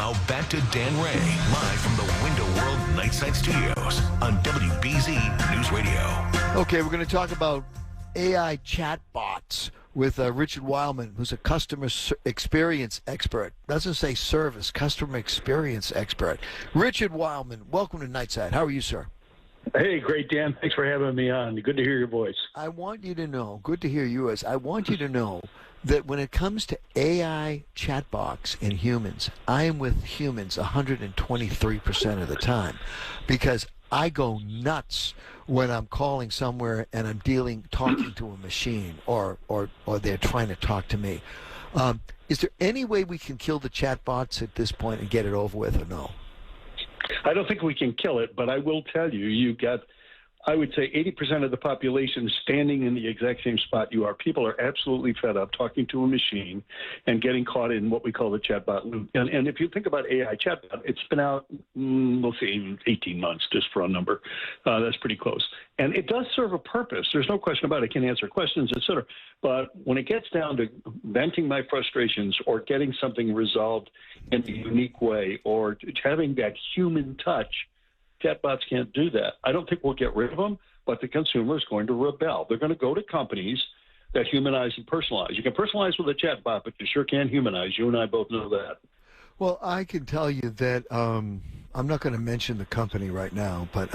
Now back to Dan Ray, live from the Window World Nightside Studios on WBZ News Radio. Okay, we're going to talk about AI chatbots with Richard Weylman, who's a customer experience expert. Doesn't say service, customer experience expert. Richard Weylman, welcome to Nightside. How are you, sir? Hey, great, Dan. Thanks for having me on. Good to hear your voice. I want you to know, good to hear yours. I want you to know that when it comes to AI chatbots and humans, I am with humans 123% of the time, because I go nuts when I'm calling somewhere and I'm talking to a machine, or they're trying to talk to me. Is there any way we can kill the chatbots at this point and get it over with, or no? I don't think we can kill it, but I will tell you, you've got, I would say, 80% of the population standing in the exact same spot you are. People are absolutely fed up talking to a machine and getting caught in what we call the chatbot loop. And if you think about AI chatbot, it's been out, we'll see, 18 months, just for a number. That's pretty close. And it does serve a purpose. There's no question about it. It can answer questions, et cetera. But when it gets down to venting my frustrations or getting something resolved in a unique way or having that human touch, chatbots can't do that. I don't think we'll get rid of them, but the consumer is going to rebel. They're going to go to companies that humanize and personalize. You can personalize with a chatbot, but you sure can't humanize. You and I both know that. Well, I can tell you that I'm not going to mention the company right now, but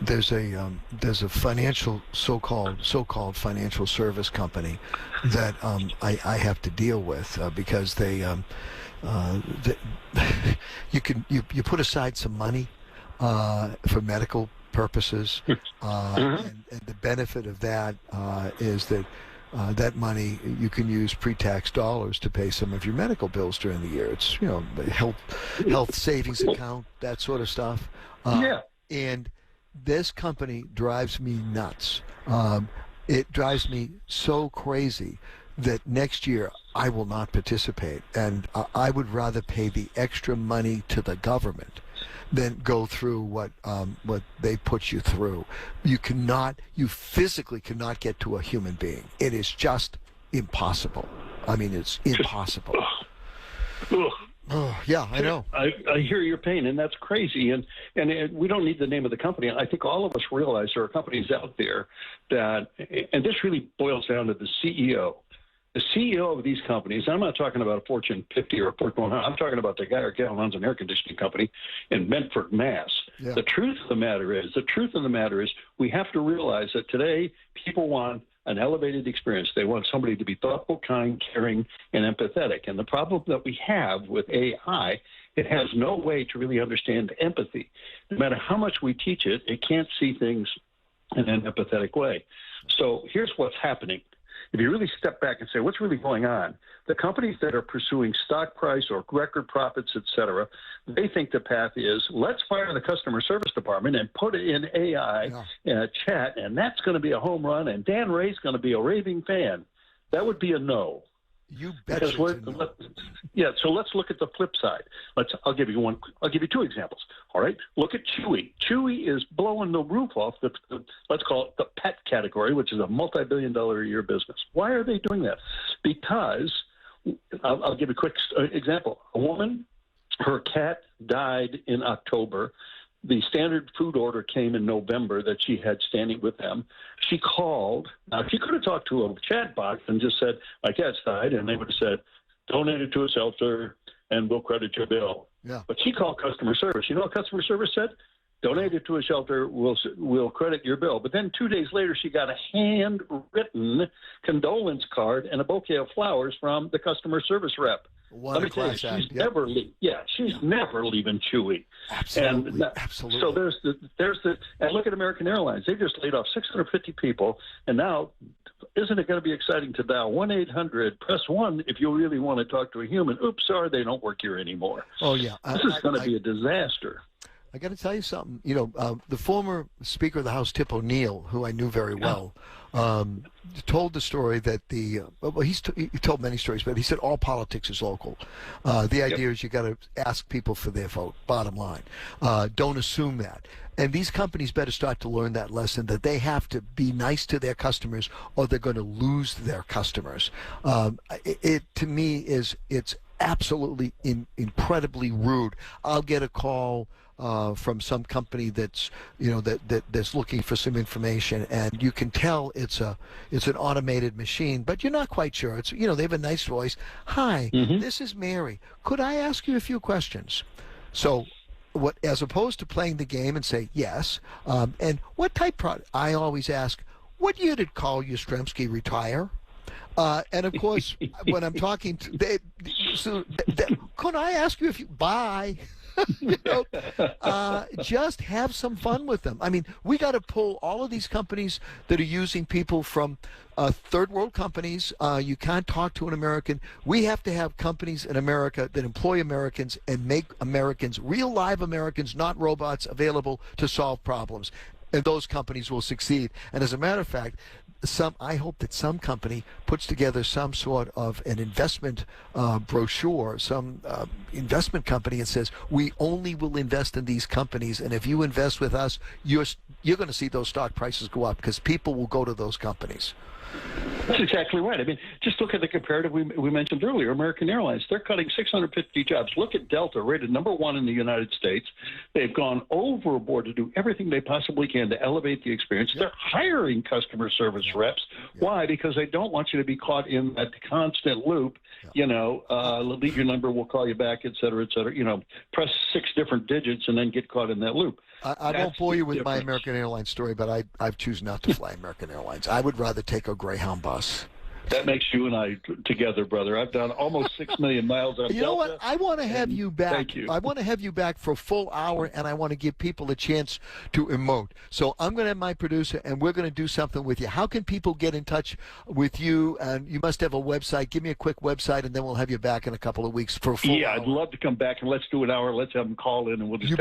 there's a financial so-called financial service company that I have to deal with because they you put aside some money for medical purposes, and the benefit of that is that that money you can use pre-tax dollars to pay some of your medical bills during the year. It's health savings account, that sort of stuff. And this company drives me nuts. It drives me so crazy that next year I will not participate, and I would rather pay the extra money to the government than go through what they put you through. You physically cannot get to a human being. It is just impossible. I mean, it's impossible. Oh, yeah, I know. I hear your pain, and that's crazy. And we don't need the name of the company. I think all of us realize there are companies out there that, and this really boils down to the CEO. The CEO of these companies, I'm not talking about a Fortune 50 or a Fortune 100. I'm talking about the guy or gal who runs an air conditioning company in Medford, Mass. Yeah. The truth of the matter is we have to realize that today people want an elevated experience. They want somebody to be thoughtful, kind, caring, and empathetic. And the problem that we have with AI, it has no way to really understand empathy. No matter how much we teach it, it can't see things in an empathetic way. So here's what's happening. If you really step back and say, what's really going on? The companies that are pursuing stock price or record profits, et cetera, they think the path is, let's fire the customer service department and put it in AI chat, and that's going to be a home run, and Dan Ray's going to be a raving fan. That would be a no. You bet. So let's look at the flip side. I'll give you two examples. All right. Look at Chewy. Chewy is blowing the roof off the let's call it the pet category, which is a multi-billion-dollar a year business. Why are they doing that? Because I'll give you a quick example. A woman, her cat died in October. The standard food order came in November that she had standing with them. She called. Now, she could have talked to a chatbot and just said, my cat's died, and they would have said, donate it to a shelter, and we'll credit your bill. Yeah. But she called customer service. You know what customer service said? Donate it to a shelter, we'll credit your bill. But then 2 days later, she got a handwritten condolence card and a bouquet of flowers from the customer service rep. Let me tell you, she's never leaving Chewy. Absolutely. And Absolutely. So there's the and look at American Airlines. They just laid off 650 people, and now isn't it going to be exciting to dial 1-800-PRESS-1 if you really want to talk to a human? Oops, sorry, they don't work here anymore. Oh yeah, this is going to be a disaster. I got to tell you something. The former Speaker of the House, Tip O'Neill, who I knew very well, told the story that he told many stories, but he said all politics is local. The idea is you got to ask people for their vote, bottom line. Don't assume that. And these companies better start to learn that lesson, that they have to be nice to their customers or they're going to lose their customers. It to me, it's absolutely incredibly rude. I'll get a call from some company that's that's looking for some information, and you can tell it's an automated machine, but you're not quite sure. It's they have a nice voice. Hi, this is Mary. Could I ask you a few questions? So, as opposed to playing the game and say yes, and what type product? I always ask, what year did Carl Yastrzemski retire? And of course, when I'm talking to, could I ask you if you bye? Just have some fun with them. I mean, we got to pull all of these companies that are using people from third world companies. You can't talk to an American. We have to have companies in America that employ Americans and make Americans, real live Americans, not robots, available to solve problems. And those companies will succeed. And as a matter of fact, I hope that some company puts together some sort of an investment brochure, some investment company, and says, we only will invest in these companies, and if you invest with us, you're going to see those stock prices go up because people will go to those companies. That's exactly right. I mean, just look at the comparative we mentioned earlier. American Airlines, they're cutting 650 jobs. Look at Delta, rated number 1 in the United States. They've gone overboard to do everything they possibly can to elevate the experience. Yep. They're hiring customer service reps. Yep. Why? Because they don't want you to be caught in that constant loop. Yep. Leave your number, we'll call you back, et cetera, et cetera. Press 6 different digits and then get caught in that loop. I won't bore you with my American Airlines story, but I choose not to fly American Airlines. I would rather take a Greyhound bus. That makes you and I together, brother. I've done almost 6 million miles on You know what? I want to have you back. Thank you. I want to have you back for a full hour, and I want to give people a chance to emote. So I'm going to have my producer, and we're going to do something with you. How can people get in touch with you? And you must have a website. Give me a quick website, and then we'll have you back in a couple of weeks for a full hour. I'd love to come back, and let's do an hour. Let's have them call in, and we'll just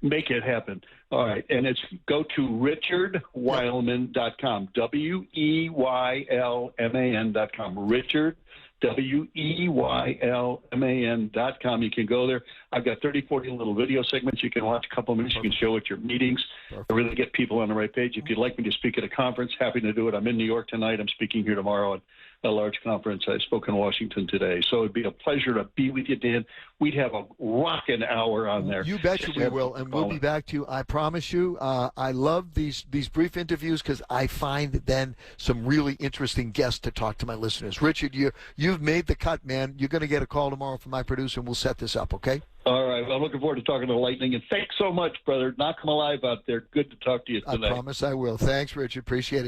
make it happen. All right, and it's go to richardweylman.com, WEYLMAN.com, Richard, WEYLMAN.com. You can go there. I've got 30, 40 little video segments you can watch, a couple of minutes you can show at your meetings. I really get people on the right page. If you'd like me to speak at a conference, happy to do it. I'm in New York tonight. I'm speaking here tomorrow at a large conference. I spoke in Washington today. So it'd be a pleasure to be with you, Dan. We'd have a rockin' hour on there. You betcha we will, and we'll be back to you. I promise you. I love these brief interviews because I find then some really interesting guests to talk to my listeners. Richard, you've made the cut, man. You're going to get a call tomorrow from my producer, and we'll set this up, okay? All right. Well, I'm looking forward to talking to Lightning, and thanks so much, brother. Knock 'em alive out there. Good to talk to you tonight. I promise I will. Thanks, Richard. Appreciate it.